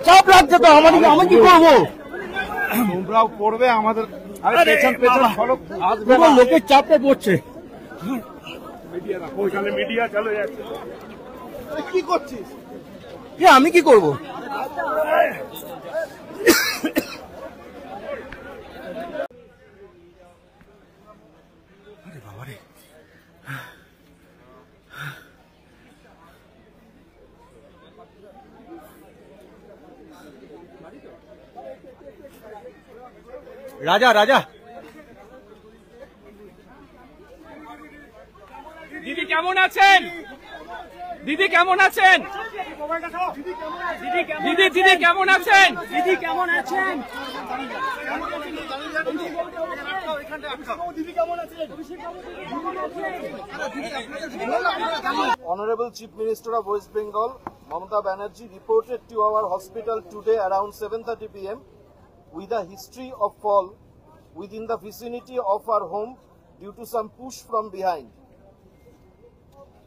চাপ লাগছে তো আমাদের, আমি কি করবো? তোমরাও পড়বে আমাদের পেছন পেছন ফলো আসবে, লোকের চাপে পড়ছে। মিডিয়া চলে যাচ্ছে। কি করছিস? আমি কি করবো? রাজা রাজা দিদি কেমন আছেন? দিদি কেমন আছেন? দিদি দিদি কেমন আছেন? দিদি কেমন আছেন? Honorable Chief Minister of West Bengal, Mamata Banerjee, reported to our hospital today around 7:30 p.m. with a history of fall within the vicinity of our home due to some push from behind.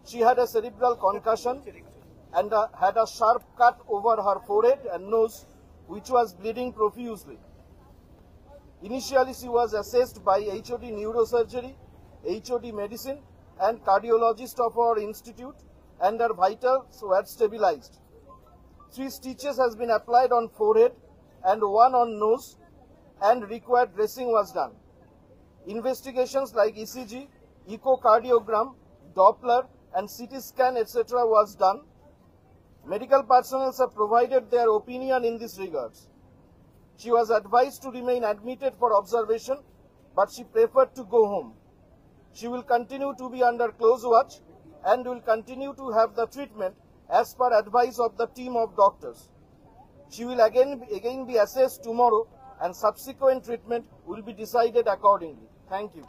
She had a cerebral concussion and had a sharp cut over her forehead and nose, which was bleeding profusely. Initially, she was assessed by HOD Neurosurgery, HOD Medicine and cardiologist of our institute, and her vitals were stabilized. 3 stitches has been applied on forehead and 1 on nose, and required dressing was done. Investigations like ECG, echocardiogram, Doppler and CT scan etc. was done. Medical personnel have provided their opinion in this regards. She was advised to remain admitted for observation, but she preferred to go home. She will continue to be under close watch and will continue to have the treatment as per advice of the team of doctors. She will again be assessed tomorrow and subsequent treatment will be decided accordingly. Thank you.